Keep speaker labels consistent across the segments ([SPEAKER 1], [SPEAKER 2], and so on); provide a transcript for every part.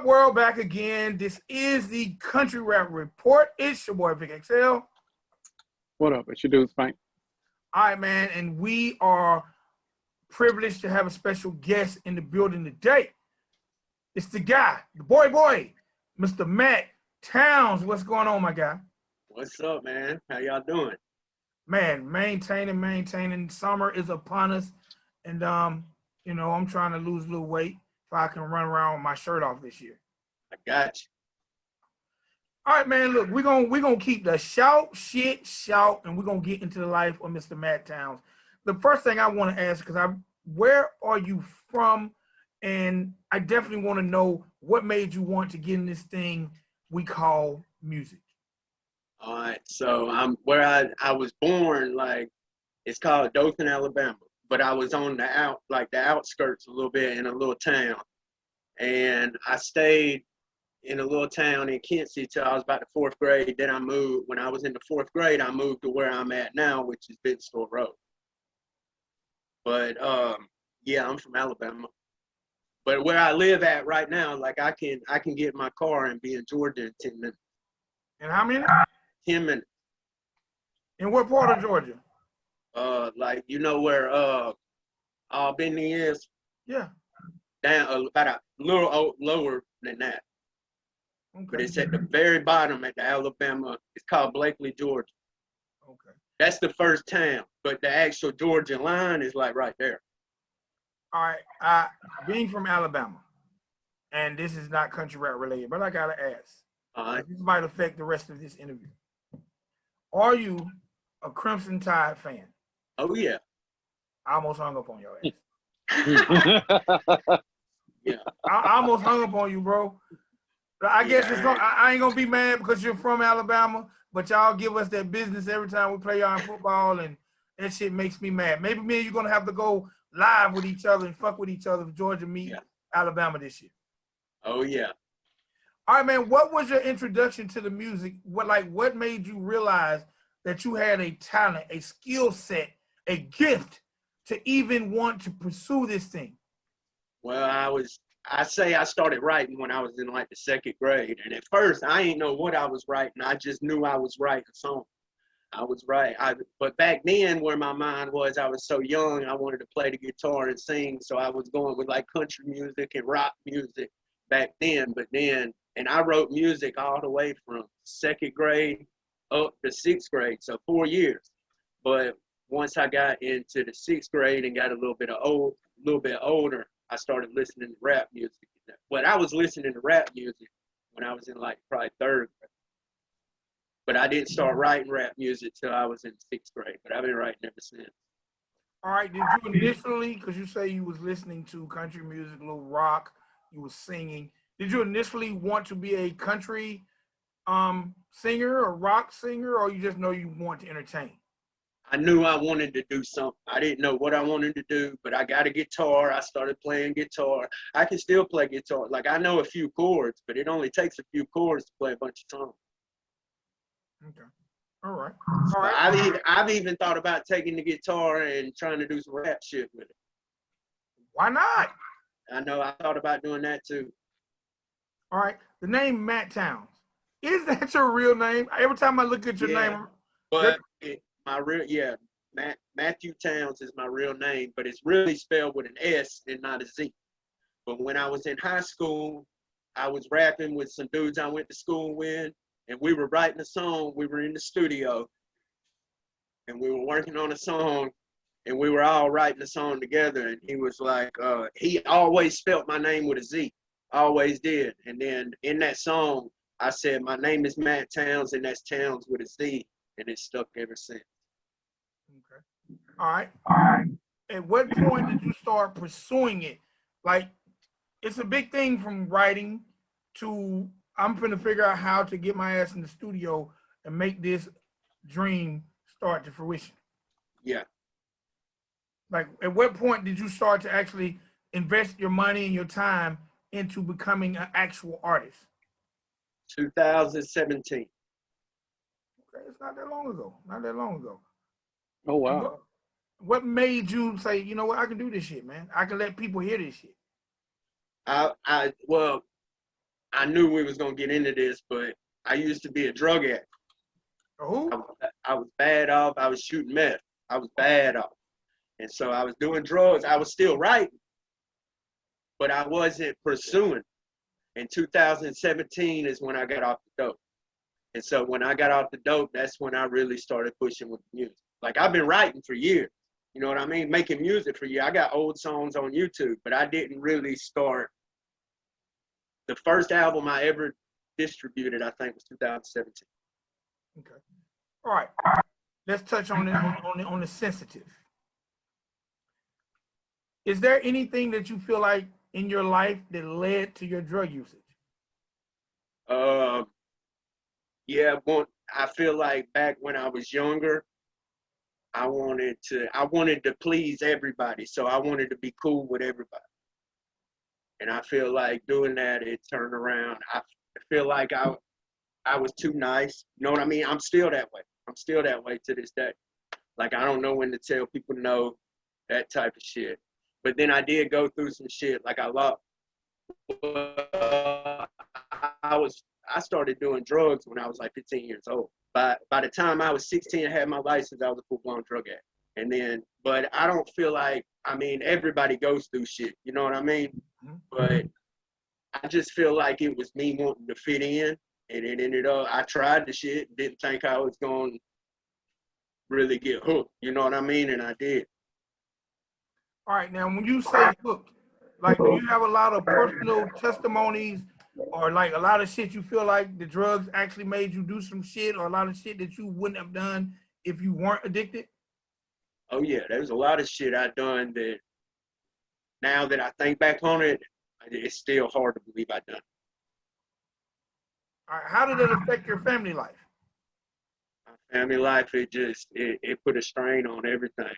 [SPEAKER 1] world, back again. This is the Country Rap Report. It's your boy Vic XL.
[SPEAKER 2] What up? It's your dude, Spank.
[SPEAKER 1] All right, man, and we are privileged to have a special guest in the building today. It's the guy, the boy, Mr. Matt Townz. What's going on, my guy?
[SPEAKER 3] What's up, man? How y'all doing?
[SPEAKER 1] Man, maintaining. Summer is upon us, and you know, I'm trying to lose a little weight so I can run around with my shirt off this year.
[SPEAKER 3] I got you.
[SPEAKER 1] All right, man. Look, we're gonna keep the shout, and we're gonna get into the life of Mr. Matt Townz. The first thing I want to ask, where are you from? And I definitely want to know what made you want to get in this thing we call music.
[SPEAKER 3] All right, so I'm where I was born. Like, it's called Dothan, Alabama, but I was on the outskirts a little bit in a little town, and I stayed in a little town in Kinsey till I was about the fourth grade. Then I moved. When I was in the fourth grade, I moved to where I'm at now, which is Bensville Road. But yeah, I'm from Alabama. But where I live at right now, like I can get in my car and be in Georgia in 10 minutes.
[SPEAKER 1] And how many?
[SPEAKER 3] 10 minutes.
[SPEAKER 1] In what part of Georgia?
[SPEAKER 3] Like, you know where Albany is?
[SPEAKER 1] Yeah.
[SPEAKER 3] Down about a little lower than that.
[SPEAKER 1] Okay.
[SPEAKER 3] But it's at the very bottom at the Alabama. It's called Blakely, Georgia.
[SPEAKER 1] Okay.
[SPEAKER 3] That's the first town, but the actual Georgia line is like right there.
[SPEAKER 1] All right. Being from Alabama, and this is not country rap related, but I gotta ask. This might affect the rest of this interview. Are you a Crimson Tide fan?
[SPEAKER 3] Oh yeah.
[SPEAKER 1] I almost hung up on your ass.
[SPEAKER 3] Yeah.
[SPEAKER 1] I almost hung up on you, bro. I guess I ain't gonna be mad because you're from Alabama, but y'all give us that business every time we play y'all in football, and that shit makes me mad. Maybe me and you're gonna have to go live with each other and fuck with each other if Georgia meet Alabama this year.
[SPEAKER 3] Oh yeah.
[SPEAKER 1] All right, man. What was your introduction to the music? What made you realize that you had a talent, a skill set, a gift to even want to pursue this thing?
[SPEAKER 3] Well, I started writing when I was in like the second grade. And at first I didn't know what I was writing. I just knew I was writing songs. I was writing. But back then where my mind was, I was so young, I wanted to play the guitar and sing. So I was going with like country music and rock music back then. And I wrote music all the way from second grade up to sixth grade. So 4 years. But once I got into the sixth grade and got a little bit older, I started listening to rap music. But I was listening to rap music when I was in like probably third grade. But I didn't start writing rap music till I was in sixth grade. But I've been writing ever since.
[SPEAKER 1] All right. Did you initially, because you say you was listening to country music, a little rock, you was singing. Did you initially want to be a country singer or rock singer, or you just know you want to entertain?
[SPEAKER 3] I knew I wanted to do something. I didn't know what I wanted to do, but I got a guitar. I started playing guitar. I can still play guitar. Like, I know a few chords, but it only takes a few chords to play a bunch of songs.
[SPEAKER 1] Okay. All right.
[SPEAKER 3] I've even thought about taking the guitar and trying to do some rap shit with it.
[SPEAKER 1] Why not?
[SPEAKER 3] I know. I thought about doing that too.
[SPEAKER 1] All right. The name Matt Townz. Is that your real name? Every time I look at your name.
[SPEAKER 3] But Matthew Townz is my real name, but it's really spelled with an S and not a Z. But when I was in high school, I was rapping with some dudes I went to school with, and we were writing a song. We were in the studio, and we were working on a song, and we were all writing the song together. And he was like, he always spelled my name with a Z, always did. And then in that song, I said, my name is Matt Townz, and that's Townz with a Z, and it's stuck ever since.
[SPEAKER 1] Okay. All right. At what point did you start pursuing it? Like, it's a big thing from writing to I'm finna figure out how to get my ass in the studio and make this dream start to fruition.
[SPEAKER 3] Yeah.
[SPEAKER 1] Like, at what point did you start to actually invest your money and your time into becoming an actual artist?
[SPEAKER 3] 2017.
[SPEAKER 1] Okay, it's not that long ago.
[SPEAKER 2] Oh, wow.
[SPEAKER 1] What made you say, you know what, I can do this shit, man. I can let people hear this shit.
[SPEAKER 3] Well, I knew we was gonna get into this, but I used to be a drug addict.
[SPEAKER 1] Who?
[SPEAKER 3] I was bad off. I was shooting meth. I was bad off. And so I was doing drugs. I was still writing, but I wasn't pursuing. In 2017 is when I got off the dope. And so when I got off the dope, that's when I really started pushing with music. Like I've been writing for years. You know what I mean? Making music for years. I got old songs on YouTube, but I didn't really start. The first album I ever distributed, I think, was 2017.
[SPEAKER 1] Okay. All right. Let's touch on the sensitive. Is there anything that you feel like in your life that led to your drug usage?
[SPEAKER 3] Yeah, I feel like back when I was younger, I wanted to please everybody. So I wanted to be cool with everybody. And I feel like doing that, it turned around. I feel like I was too nice. You know what I mean? I'm still that way. I'm still that way to this day. Like, I don't know when to tell people no, that type of shit. But then I did go through some shit. Like, I started doing drugs when I was like 15 years old. By the time I was 16 and had my license, I was a full-blown drug addict. And then, but I don't feel like, I mean, everybody goes through shit. You know what I mean? But I just feel like it was me wanting to fit in. And it ended up, I tried the shit, didn't think I was going to really get hooked. You know what I mean? And I did.
[SPEAKER 1] All right. Now, when you say hooked, like, do you have a lot of personal testimonies or like a lot of shit you feel like the drugs actually made you do some shit or a lot of shit that you wouldn't have done if you weren't addicted?
[SPEAKER 3] Oh, yeah. There's a lot of shit I done that now that I think back on it, it's still hard to believe I done.
[SPEAKER 1] All right. How did it affect your family life?
[SPEAKER 3] My family life, it put a strain on everything.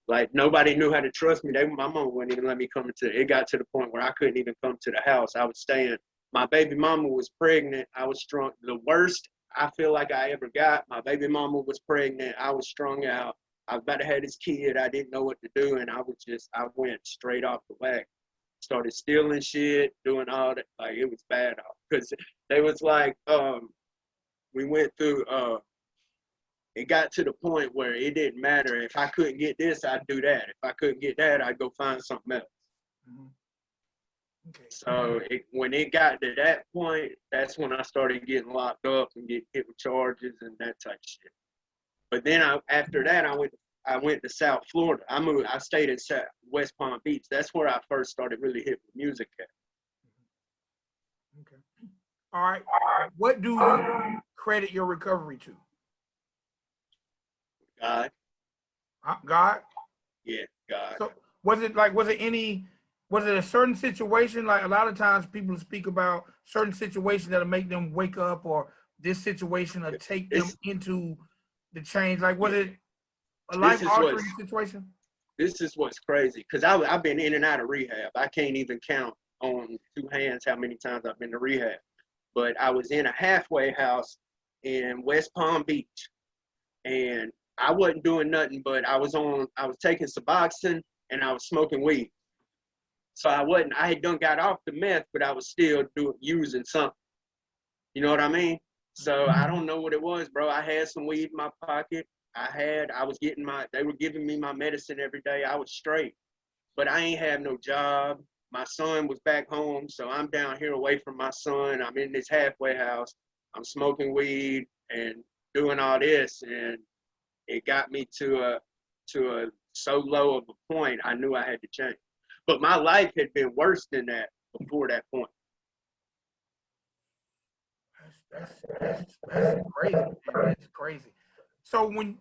[SPEAKER 3] Like, nobody knew how to trust me. My mama wouldn't even let me come into it. It got to the point where I couldn't even come to the house. I was staying. My baby mama was pregnant. I was strung. The worst I feel like I ever got, my baby mama was pregnant. I was strung out. I was about to have this kid. I didn't know what to do. And I went straight off the wagon. Started stealing shit, doing all that. Like, it was bad off. Because they was like, we went through, it got to the point where it didn't matter. If I couldn't get this, I'd do that. If I couldn't get that, I'd go find something else. Okay. So when it got to that point, that's when I started getting locked up and get hit with charges and that type of shit. But then after that, I went to South Florida. I stayed in West Palm Beach. That's where I first started really hitting music at.
[SPEAKER 1] Okay. All right. What do you credit your recovery to?
[SPEAKER 3] God.
[SPEAKER 1] God?
[SPEAKER 3] Yeah, God.
[SPEAKER 1] So was it a certain situation? Like, a lot of times people speak about certain situations that'll make them wake up, or this situation will take them into the change. Like, was it a life-altering situation?
[SPEAKER 3] This is what's crazy, because I've been in and out of rehab. I can't even count on two hands how many times I've been to rehab. But I was in a halfway house in West Palm Beach, and I wasn't doing nothing, but I was taking Suboxone and I was smoking weed. So I had done got off the meth, but I was still using something. You know what I mean? So I don't know what it was, bro. I had some weed in my pocket. They were giving me my medicine every day. I was straight, but I ain't have no job. My son was back home, so I'm down here away from my son. I'm in this halfway house. I'm smoking weed and doing all this, and it got me to a so low of a point. I knew I had to change, but my life had been worse than that before that point.
[SPEAKER 1] That's crazy. Man. That's crazy. So when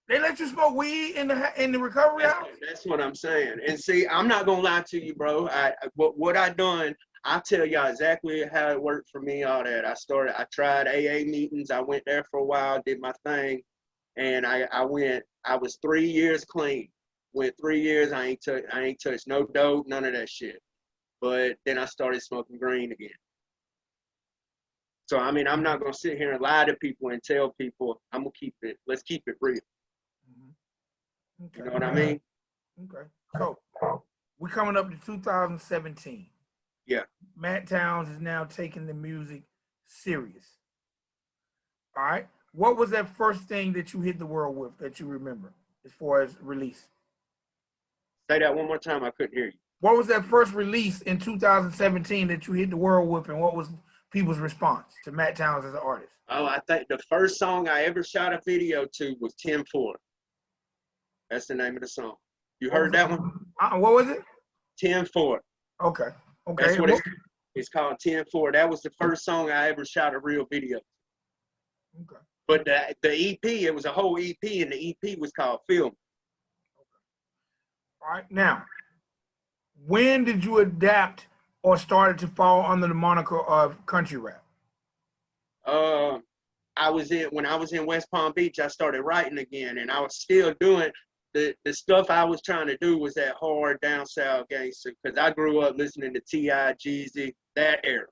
[SPEAKER 1] they let you smoke weed in the recovery house?
[SPEAKER 3] That's what I'm saying. And see, I'm not gonna lie to you, bro. What I done, I'll tell y'all exactly how it worked for me. All that I tried AA meetings. I went there for a while, did my thing, and I was 3 years clean. Went 3 years. I ain't touched no dope, none of that shit. But then I started smoking green again. So I mean, I'm not gonna sit here and lie to people and tell people. Let's keep it real. Okay. You know what I mean?
[SPEAKER 1] Okay. So we're coming up to 2017.
[SPEAKER 3] Yeah.
[SPEAKER 1] Matt Townz is now taking the music serious. All right. What was that first thing that you hit the world with that you remember as far as release?
[SPEAKER 3] Say that one more time. I couldn't hear you.
[SPEAKER 1] What was that first release in 2017 that you hit the world with, and what was people's response to Matt Townz as an artist?
[SPEAKER 3] Oh, I think the first song I ever shot a video to was 10-4. That's the name of the song. You heard that one?
[SPEAKER 1] What was it?
[SPEAKER 3] 10-4.
[SPEAKER 1] Okay. Okay.
[SPEAKER 3] That's what it's called, 10-4. That was the first song I ever shot a real video.
[SPEAKER 1] Okay.
[SPEAKER 3] But the EP, it was a whole EP, and the EP was called Film.
[SPEAKER 1] All right. Now, when did you adapt or started to fall under the moniker of country rap?
[SPEAKER 3] When I was in West Palm Beach, I started writing again, and I was still doing the stuff I was trying to do was that hard down south gangster, because I grew up listening to T.I., Jeezy, that era.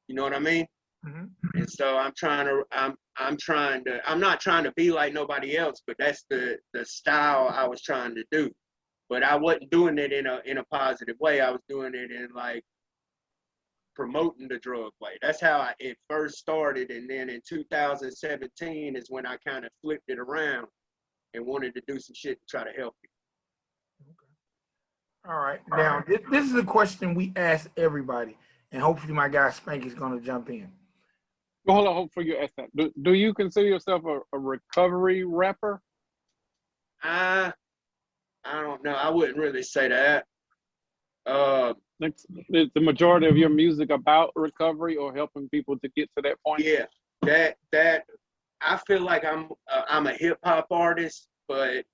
[SPEAKER 3] You know what I mean?
[SPEAKER 1] Mm-hmm.
[SPEAKER 3] And so I'm not trying to be like nobody else, but that's the style I was trying to do. But I wasn't doing it in a positive way. I was doing it in like promoting the drug way. That's how it first started. And then in 2017 is when I kind of flipped it around and wanted to do some shit to try to help you.
[SPEAKER 1] Okay. All right. Now, this is a question we ask everybody, and hopefully my guy Spank is going to jump in.
[SPEAKER 2] Well, hold on, before you ask that. Do you consider yourself a recovery rapper?
[SPEAKER 3] I don't know. I wouldn't really say that.
[SPEAKER 2] Is the majority of your music about recovery or helping people to get to that point?
[SPEAKER 3] Yeah, that I feel like I'm a hip hop artist, but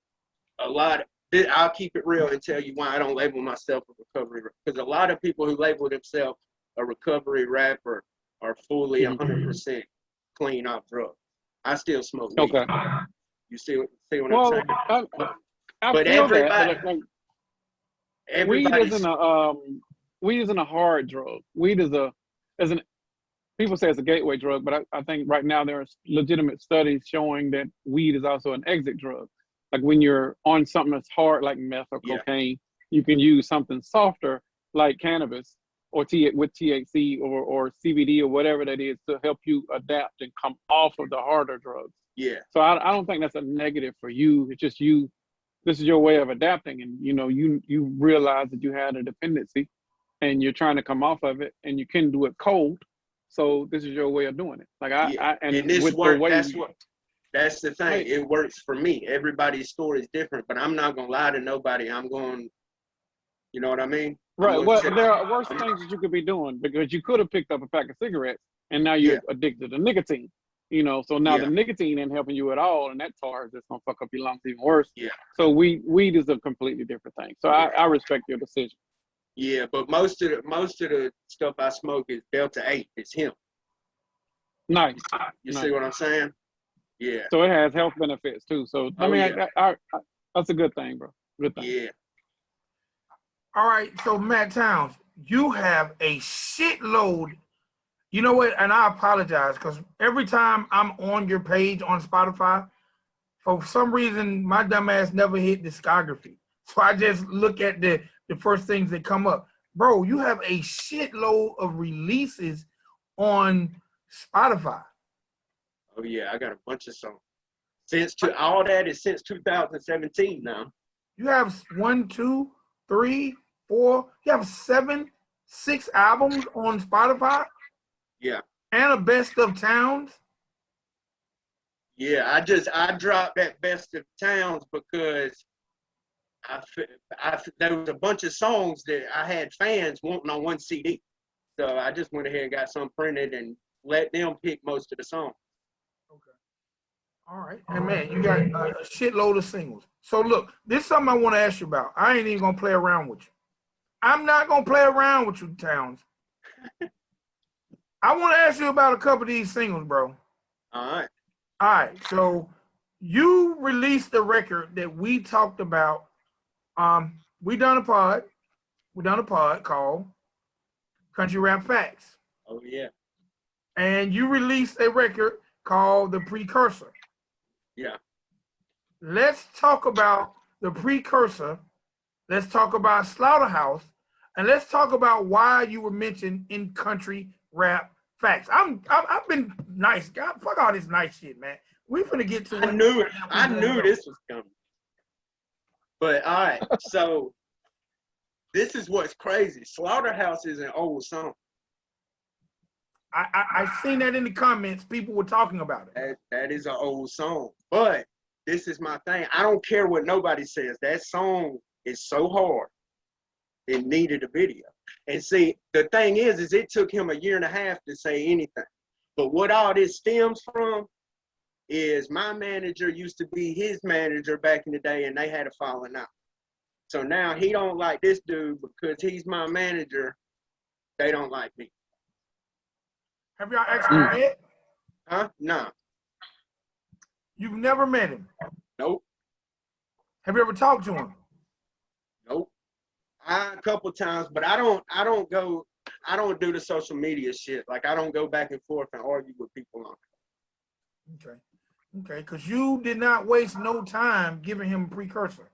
[SPEAKER 3] I'll keep it real and tell you why I don't label myself a recovery rapper. Because a lot of people who label themselves a recovery rapper are fully 100% clean off drugs. I still smoke weed.
[SPEAKER 2] Okay.
[SPEAKER 3] You see what I'm saying?
[SPEAKER 2] I
[SPEAKER 3] But
[SPEAKER 2] feel
[SPEAKER 3] everybody,
[SPEAKER 2] that. Like,
[SPEAKER 3] everybody's
[SPEAKER 2] weed isn't a hard drug. Weed is people say it's a gateway drug, but I think right now there are legitimate studies showing that weed is also an exit drug. Like when you're on something that's hard like meth or cocaine, you can use something softer like cannabis or with THC or CBD or whatever that is to help you adapt and come off of the harder drugs.
[SPEAKER 3] Yeah.
[SPEAKER 2] So I don't think that's a negative for you. It's just you. This is your way of adapting, and you realize that you had a dependency, and you're trying to come off of it, and you can do it cold. So this is your way of doing it. Like
[SPEAKER 3] and this work. That's the thing.
[SPEAKER 2] Right.
[SPEAKER 3] It works for me. Everybody's story is different, but I'm not gonna lie to nobody. I'm going. You know what I mean?
[SPEAKER 2] Right. Well, there are worse things that you could be doing, because you could have picked up a pack of cigarettes, and now you're addicted to nicotine. So now the nicotine ain't helping you at all, and that tar is just gonna fuck up your lungs even worse.
[SPEAKER 3] Yeah.
[SPEAKER 2] So weed is a completely different thing. So I respect your decision.
[SPEAKER 3] Yeah, but most of the stuff I smoke is Delta 8. It's hemp.
[SPEAKER 2] Nice.
[SPEAKER 3] You see what I'm saying? Yeah.
[SPEAKER 2] So it has health benefits too. So that's a good thing, bro. Good thing.
[SPEAKER 3] Yeah.
[SPEAKER 1] All right. So Matt Townz, you have a shitload. You know what? And I apologize because every time I'm on your page on Spotify, for some reason my dumb ass never hit discography. So I just look at the first things that come up. Bro, you have a shitload of releases on Spotify.
[SPEAKER 3] Oh yeah, I got a bunch of songs. All that is since 2017 now.
[SPEAKER 1] You have 1, 2, 3, 4. You have 6 albums on Spotify.
[SPEAKER 3] Yeah.
[SPEAKER 1] And a best of Townz.
[SPEAKER 3] Yeah, I dropped that best of Townz because there was a bunch of songs that I had fans wanting on one CD. So I just went ahead and got some printed and let them pick most of the songs.
[SPEAKER 1] Okay. All right. And man, you got a shitload of singles. So look, this is something I want to ask you about. I ain't even going to play around with you. I'm not going to play around with you, Townz. I want to ask you about a couple of these singles, bro.
[SPEAKER 3] All
[SPEAKER 1] right. So you released a record that we talked about. We done a pod called Country Rap Facts.
[SPEAKER 3] Oh yeah.
[SPEAKER 1] And you released a record called The Precursor.
[SPEAKER 3] Yeah.
[SPEAKER 1] Let's talk about The Precursor. Let's talk about Slaughterhouse. and let's talk about why you were mentioned in country rap facts. I've been nice. God, fuck all this nice shit, man. We finna get to.
[SPEAKER 3] I knew this was coming. But all right, so this is what's crazy. Slaughterhouse is an old song.
[SPEAKER 1] I seen that in the comments. People were talking about it.
[SPEAKER 3] That is an old song. But this is my thing. I don't care what nobody says. That song is so hard. It needed a video. And see, the thing is it took him 1.5 years to say anything. But what all this stems from is my manager used to be his manager back in the day, and they had a falling out. So now he don't like this dude because he's my manager. They don't like me.
[SPEAKER 1] Have y'all actually met?
[SPEAKER 3] Huh? No.
[SPEAKER 1] You've never met him?
[SPEAKER 3] Nope.
[SPEAKER 1] Have you ever talked to him?
[SPEAKER 3] Nope. A couple times, but I don't do the social media shit. Like, I don't go back and forth and argue with people on it.
[SPEAKER 1] Okay, because you did not waste no time giving him a precursor.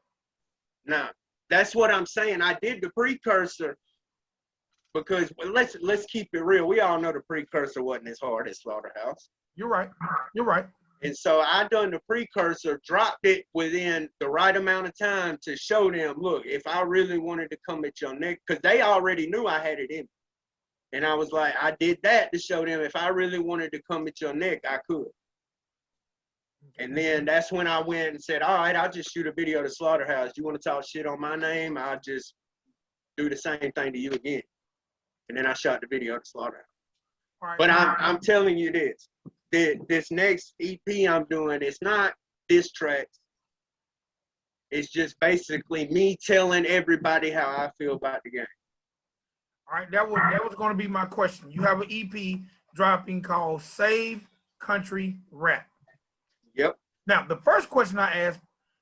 [SPEAKER 3] Nah, that's what I'm saying. I did the precursor because let's keep it real. We all know the precursor wasn't as hard as Slaughterhouse.
[SPEAKER 1] You're right. You're right.
[SPEAKER 3] And so I done the precursor, dropped it within the right amount of time to show them, look, if I really wanted to come at your neck, because they already knew I had it in me. And I was like, I did that to show them if I really wanted to come at your neck, I could. And then that's when I went and said, all right, I'll just shoot a video to Slaughterhouse. You want to talk shit on my name? I'll just do the same thing to you again. And then I shot the video to Slaughterhouse. Right. But I'm telling you this next EP I'm doing, it's not diss tracks. It's just basically me telling everybody how I feel about the game.
[SPEAKER 1] All right, that was going to be my question. You have an EP dropping called Save Country Rap.
[SPEAKER 3] Yep.
[SPEAKER 1] Now, the first question I asked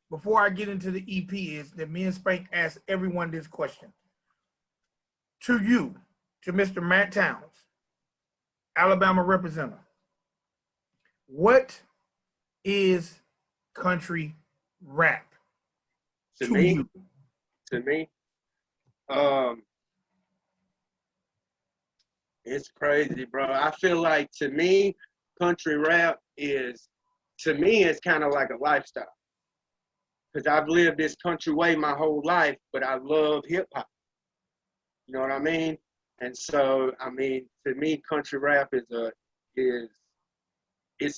[SPEAKER 1] before I get into the EP is that me and Spank asked everyone this question. To you, to Mr. Matt Townz, Alabama representative, what is country rap to
[SPEAKER 3] me?
[SPEAKER 1] you?
[SPEAKER 3] To me? It's crazy, bro. I feel like to me, country rap is, to me, it's kind of like a lifestyle. Because I've lived this country way my whole life, but I love hip hop. You know what I mean? And so, I mean, to me, country rap is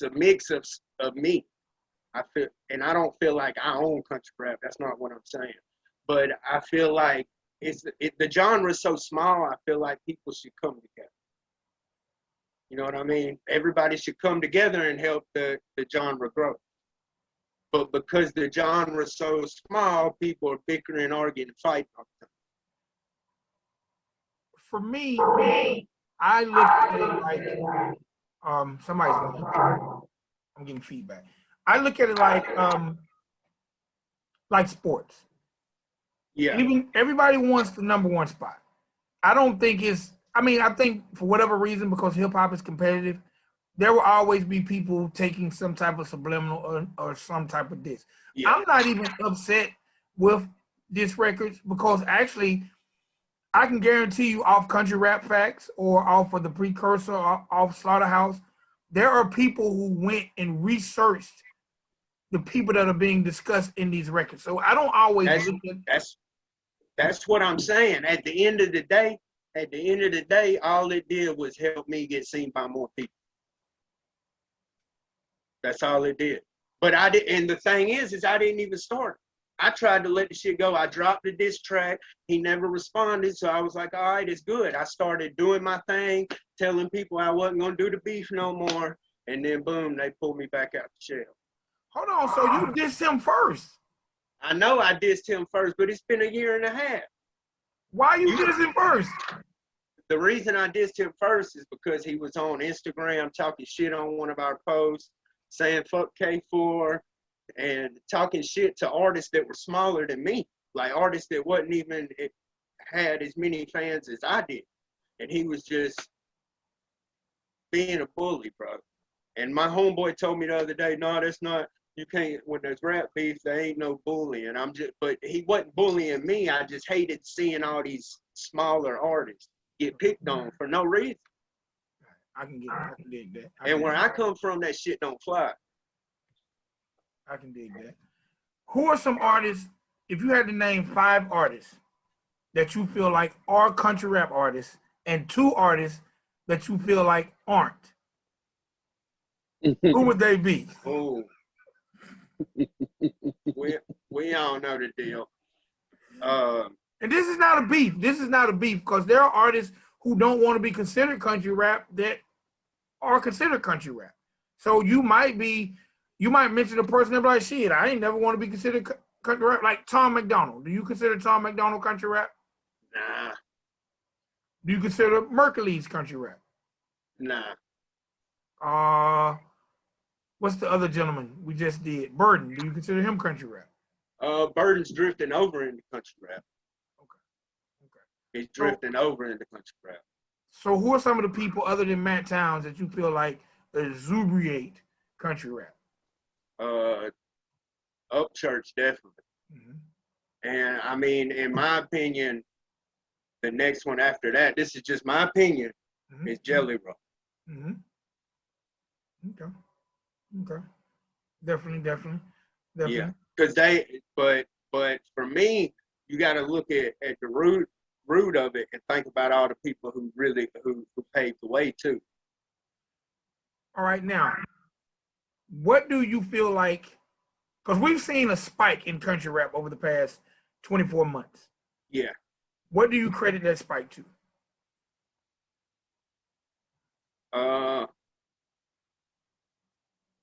[SPEAKER 3] a mix of me. I feel, and I don't feel like I own country rap. That's not what I'm saying. But I feel like the genre is so small. I feel like people should come together. You know what I mean? Everybody should come together and help the genre grow. But because the genre is so small, people are bickering, arguing, and fighting all the time.
[SPEAKER 1] For me, I look at it like I'm getting feedback. I look at it like sports.
[SPEAKER 3] Yeah.
[SPEAKER 1] Even everybody wants the number one spot. I don't think I think for whatever reason, because hip hop is competitive, there will always be people taking some type of subliminal or some type of diss. Yeah. I'm not even upset with diss records because actually I can guarantee you off Country Rap Facts or off of the precursor or off Slaughterhouse, there are people who went and researched the people that are being discussed in these records. So I don't always
[SPEAKER 3] that's what I'm saying. At the end of the day, all it did was help me get seen by more people. That's all it did. But I did, and the thing is I didn't even start. I tried to let the shit go. I dropped the diss track. He never responded, so I was like, all right, it's good. I started doing my thing, telling people I wasn't gonna do the beef no more, and then boom, they pulled me back out the shell.
[SPEAKER 1] Hold on, so you dissed him first?
[SPEAKER 3] I know I dissed him first, but it's been 1.5 years.
[SPEAKER 1] Why you dissed him first?
[SPEAKER 3] The reason I dissed him first is because he was on Instagram talking shit on one of our posts, saying fuck K4, and talking shit to artists that were smaller than me, like artists that wasn't even had as many fans as I did. And he was just being a bully, bro. And my homeboy told me the other day, no, that's not, you can't, when there's rap beef, there ain't no bullying. But he wasn't bullying me. I just hated seeing all these smaller artists get picked on for no reason.
[SPEAKER 1] I can dig that.
[SPEAKER 3] And where I come from, that shit don't fly.
[SPEAKER 1] I can dig that. Who are some artists, if you had to name 5 artists that you feel like are country rap artists and 2 artists that you feel like aren't, who would they be?
[SPEAKER 3] Oh, we all know the deal.
[SPEAKER 1] And this is not a beef. This is not a beef because there are artists who don't want to be considered country rap that are considered country rap. So you might mention a person and be like, shit, I ain't never want to be considered country rap. Like Tom McDonald. Do you consider Tom McDonald country rap?
[SPEAKER 3] Nah.
[SPEAKER 1] Do you consider Mercury's country rap?
[SPEAKER 3] Nah.
[SPEAKER 1] What's the other gentleman we just did? Burden. Do you consider him country rap?
[SPEAKER 3] Burden's drifting over into country rap.
[SPEAKER 1] Okay.
[SPEAKER 3] He's drifting over into country rap.
[SPEAKER 1] So who are some of the people other than Matt Townz that you feel like exuberate country rap?
[SPEAKER 3] Upchurch, definitely.
[SPEAKER 1] Mm-hmm.
[SPEAKER 3] And I mean, in my opinion, the next one after that, this is just my opinion, is Jelly Roll.
[SPEAKER 1] Mm-hmm. Okay. Definitely.
[SPEAKER 3] Yeah, because but for me, you got to look at the root of it and think about all the people who paved the way too.
[SPEAKER 1] All right, now, what do you feel like? Because we've seen a spike in country rap over the past 24 months.
[SPEAKER 3] Yeah.
[SPEAKER 1] What do you credit that spike to?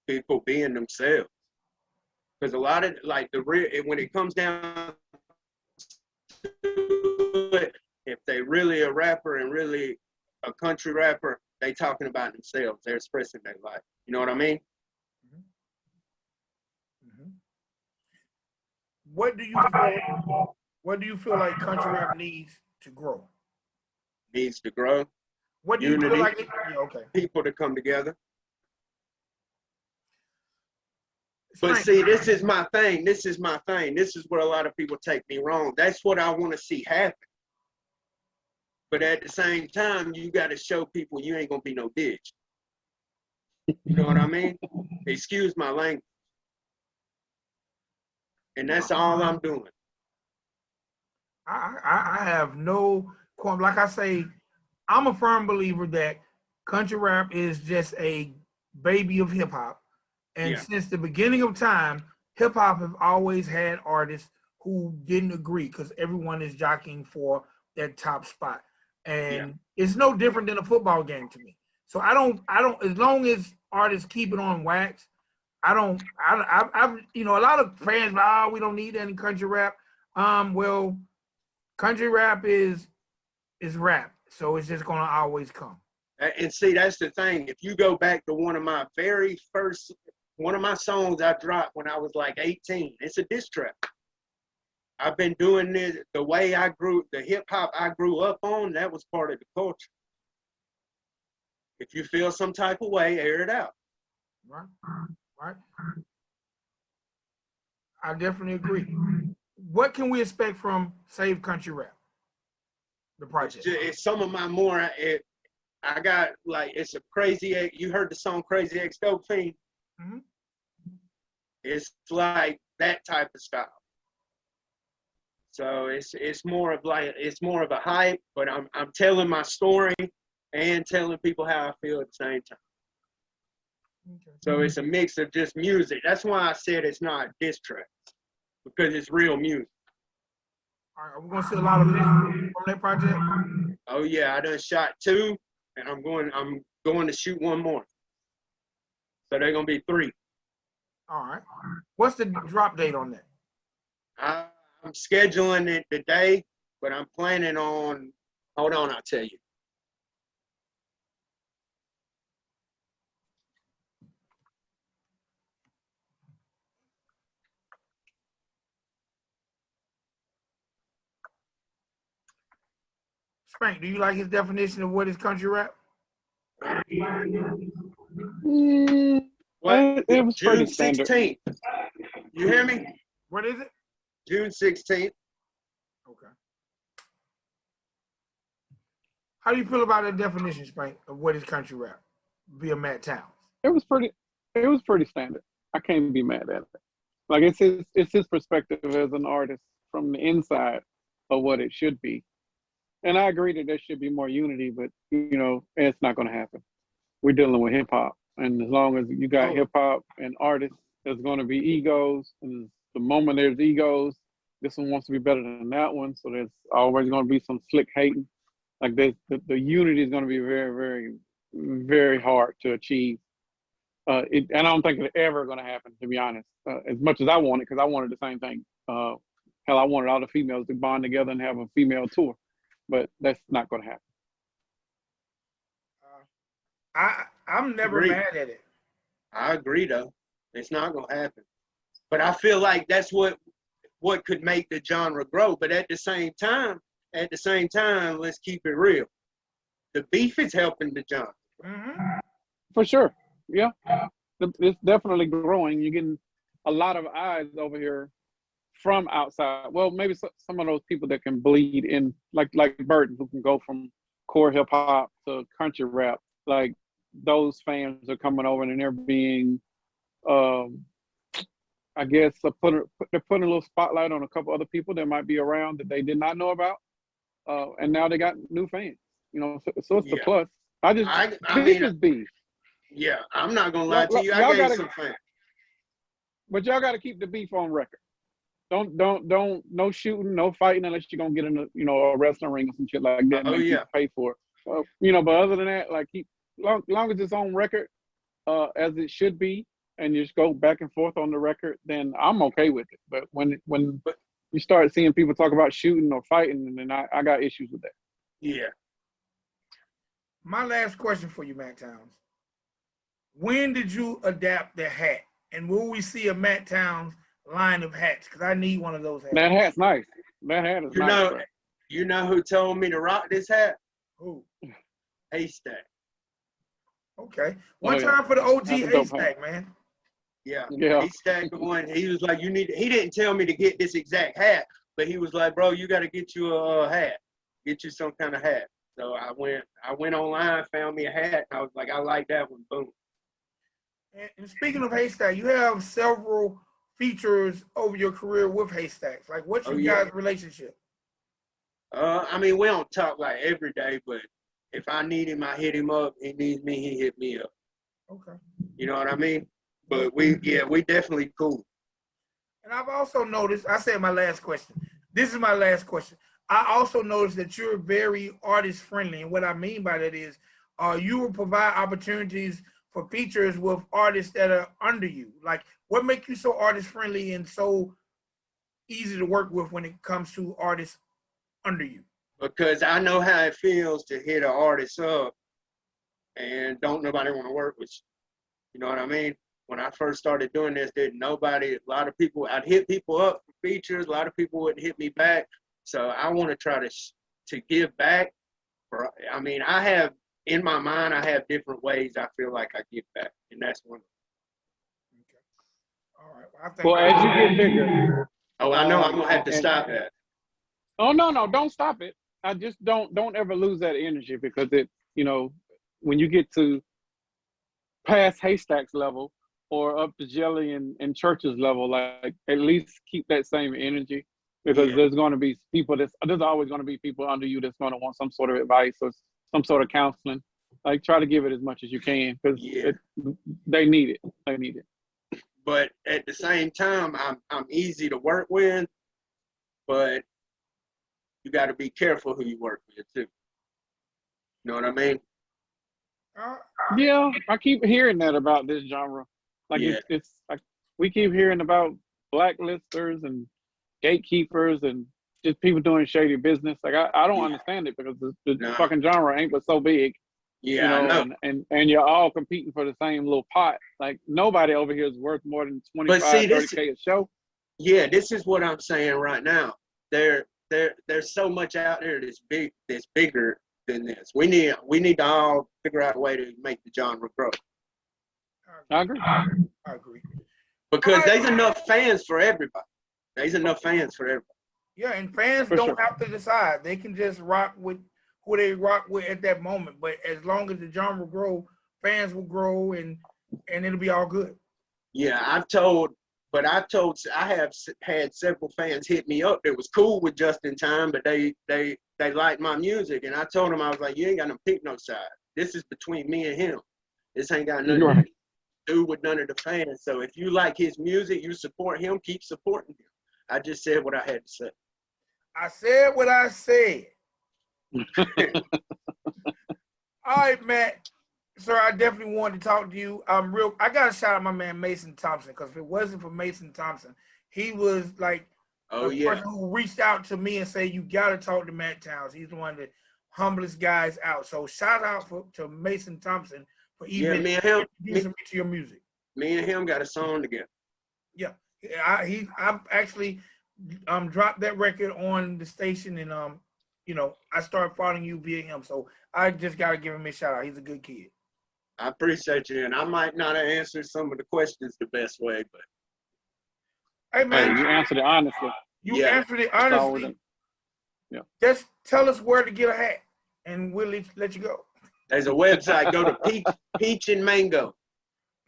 [SPEAKER 3] People being themselves. Because a lot of when it comes down to it, if they really a rapper and really a country rapper, they talking about themselves. They're expressing their life. You know what I mean?
[SPEAKER 1] Mm-hmm. What do you feel like country rap needs to grow?
[SPEAKER 3] Needs to grow.
[SPEAKER 1] What do you feel like? Okay.
[SPEAKER 3] People to come together. But see, this is my thing. This is where a lot of people take me wrong. That's what I want to see happen. But at the same time, you got to show people you ain't going to be no bitch. You know what I mean? Excuse my language. And that's all I'm doing.
[SPEAKER 1] I have no qualm. Like I say, I'm a firm believer that country rap is just a baby of hip hop. And since the beginning of time, hip hop have always had artists who didn't agree because everyone is jockeying for that top spot. And it's no different than a football game to me. So I don't, as long as artists keep it on wax, I've a lot of fans, we don't need any country rap. Well, country rap is rap. So it's just going to always come.
[SPEAKER 3] And see, that's the thing. If you go back to one of my songs I dropped when I was like 18, it's a diss track. I've been doing this the way the hip hop I grew up on, that was part of the culture. If you feel some type of way, air it out.
[SPEAKER 1] Right. I definitely agree. What can we expect from Save Country Rap, the project?
[SPEAKER 3] It's some of my more, I got it's a crazy, you heard the song Crazy X Dope Fiend? Mm-hmm. It's like that type of style. So it's more of a hype, but I'm telling my story and telling people how I feel at the same time. Okay. So it's a mix of just music. That's why I said it's not diss tracks, because it's real music.
[SPEAKER 1] All right, are we gonna see a lot of music from that project?
[SPEAKER 3] Oh yeah, I done shot 2, and I'm going to shoot 1 more. So they're gonna be 3.
[SPEAKER 1] All right. What's the drop date on that?
[SPEAKER 3] I'm scheduling it today, but I'm planning on. Hold on, I'll tell you.
[SPEAKER 1] Spank, do you like his definition of what is country rap?
[SPEAKER 3] What?
[SPEAKER 2] It was
[SPEAKER 3] June 16th. You hear me?
[SPEAKER 1] What is it?
[SPEAKER 3] June 16th.
[SPEAKER 1] Okay. How do you feel about that definition, Spank, of what is country rap via Matt Townz?
[SPEAKER 2] It was pretty standard. I can't be mad at it. Like it's his perspective as an artist from the inside of what it should be. And I agree that there should be more unity, but it's not going to happen. We're dealing with hip hop, and as long as you got hip hop and artists, there's going to be egos. And the moment there's egos, this one wants to be better than that one, so there's always going to be some slick hating. Like the unity is going to be very, very, very hard to achieve. And I don't think it's ever going to happen, to be honest. As much as I want it, because I wanted the same thing. Hell, I wanted all the females to bond together and have a female tour, but that's not going to happen.
[SPEAKER 1] I'm never mad at it.
[SPEAKER 3] I agree, though. It's not gonna happen. But I feel like that's what could make the genre grow. But at the same time, let's keep it real. The beef is helping the genre.
[SPEAKER 1] Mm-hmm.
[SPEAKER 2] For sure, yeah. It's definitely growing. You're getting a lot of eyes over here from outside. Well, maybe some of those people that can bleed in, like Burton, who can go from core hip hop to country rap. Like those fans are coming over and they're being, I guess, they're putting a little spotlight on a couple other people that might be around that they did not know about, and now they got new fans. So it's the plus. I mean, is beef.
[SPEAKER 3] Yeah, I'm not gonna lie to you. I gave some fans.
[SPEAKER 2] But y'all got to keep the beef on record. Don't no shooting, no fighting unless you're gonna get in a wrestling ring or some shit like that. And people pay for it. But other than that, like long as it's on record, as it should be, and you just go back and forth on the record, then I'm okay with it. But when you start seeing people talk about shooting or fighting, then I got issues with that.
[SPEAKER 3] Yeah.
[SPEAKER 1] My last question for you, Matt Townz. When did you adapt the hat? And will we see a Matt Townz line of hats? Because I need one of those hats.
[SPEAKER 2] That hat's nice. That hat is nice.
[SPEAKER 3] You know who told me to rock this hat?
[SPEAKER 1] Who?
[SPEAKER 3] Haystack.
[SPEAKER 1] Okay. One time for the OG Haystack, man.
[SPEAKER 3] Yeah. Haystack the one. He was like, he didn't tell me to get this exact hat, but he was like, bro, you got to get you a hat. Get you some kind of hat. So I went online, found me a hat. And I was like, I like that one. Boom.
[SPEAKER 1] And speaking of Haystack, you have several features over your career with Haystacks. Like, what's your guys' relationship?
[SPEAKER 3] I mean, we don't talk like every day, but if I need him, I hit him up. He needs me, he hit me up.
[SPEAKER 1] Okay.
[SPEAKER 3] You know what I mean? But we definitely cool.
[SPEAKER 1] And I've also noticed, I said my last question. This is my last question. I also noticed that you're very artist friendly. And what I mean by that is you will provide opportunities for features with artists that are under you. Like, what makes you so artist friendly and so easy to work with when it comes to artists under you?
[SPEAKER 3] Because I know how it feels to hit an artist up and don't nobody want to work with you. You know what I mean? When I first started doing this, a lot of people, I'd hit people up for features. A lot of people wouldn't hit me back. So I want to try to give back. In my mind, I have different ways I feel like I give back, and that's one.
[SPEAKER 1] Okay. All right.
[SPEAKER 2] As you get bigger.
[SPEAKER 3] Oh, I know I'm gonna have to stop that.
[SPEAKER 2] Oh no, don't stop it. I just don't ever lose that energy, because when you get to past Haystacks level or up to Jelly and Church's level, like at least keep that same energy, because there's going to be people there's always going to be people under you that's going to want some sort of advice or some sort of counseling. Like, try to give it as much as you can, because they need it. They need it.
[SPEAKER 3] But at the same time, I'm easy to work with, but you got to be careful who you work with too. You know what I mean?
[SPEAKER 2] Yeah, I keep hearing that about this genre. Like it's like we keep hearing about blacklisters and gatekeepers and just people doing shady business. Like I don't understand it, because the fucking genre ain't but so big.
[SPEAKER 3] Yeah, I know.
[SPEAKER 2] And you're all competing for the same little pot. Like, nobody over here is worth more than 25, 30K a show.
[SPEAKER 3] Yeah, this is what I'm saying right now. There's so much out there that's bigger than this. We need to all figure out a way to make the genre grow.
[SPEAKER 2] I agree.
[SPEAKER 3] Because there's enough fans for everybody. Yeah,
[SPEAKER 1] and fans don't have to decide. They can just rock with who they rock with at that moment. But as long as the genre grow, fans will grow, and it'll be all good.
[SPEAKER 3] Yeah, I have had several fans hit me up that was cool with Just in Time, but they liked my music, and I told them, I was like, you ain't got to pick no side. This is between me and him. This ain't got nothing to do with none of the fans. So if you like his music, you support him, keep supporting him. I just said what I had to say.
[SPEAKER 1] I said what I said. All right, Matt. Sir, I definitely wanted to talk to you. I gotta shout out my man Mason Thompson, because if it wasn't for Mason Thompson, he was like the person who reached out to me and said, you gotta talk to Matt Townz. He's one of the humblest guys out. So shout out to Mason Thompson for even introducing me to your music.
[SPEAKER 3] Me and him got a song together.
[SPEAKER 1] Yeah. I've actually dropped that record on the station, and I started following you via him. So I just gotta give him a shout out. He's a good kid.
[SPEAKER 3] I appreciate you, and I might not have answered some of the questions the best way, but
[SPEAKER 1] hey man,
[SPEAKER 2] you answered it honestly.
[SPEAKER 1] You answered it honestly.
[SPEAKER 2] Yeah.
[SPEAKER 1] Just tell us where to get a hat, and we'll let you go.
[SPEAKER 3] There's a website. Go to Peach and Mango.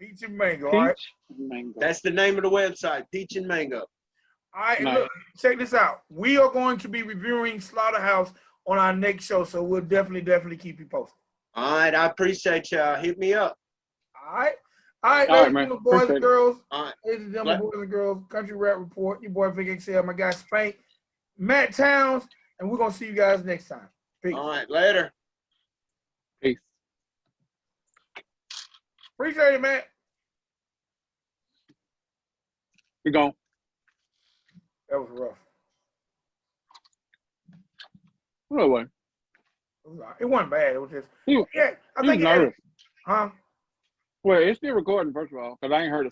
[SPEAKER 1] Peach and Mango. All right.
[SPEAKER 2] Mango.
[SPEAKER 3] That's the name of the website. Peach and Mango.
[SPEAKER 1] All right.
[SPEAKER 2] Nice.
[SPEAKER 1] Look, check this out. We are going to be reviewing Slaughterhouse on our next show, so we'll definitely keep you posted.
[SPEAKER 3] All right, I appreciate y'all. Hit me up.
[SPEAKER 1] All right, ladies and gentlemen, boys and girls. Ladies and gentlemen, boys and girls, Country Rap Report. Your boy Vic XL, my guy Spank, Matt Townz, and we're gonna see you guys next time. Peace.
[SPEAKER 3] All right, later.
[SPEAKER 2] Peace.
[SPEAKER 1] Appreciate it, Matt.
[SPEAKER 2] We gone.
[SPEAKER 1] That was rough.
[SPEAKER 2] Really?
[SPEAKER 1] It wasn't bad. It was just
[SPEAKER 2] I think
[SPEAKER 1] nervous. Huh?
[SPEAKER 2] Well, it's still recording, first of all, because I ain't heard a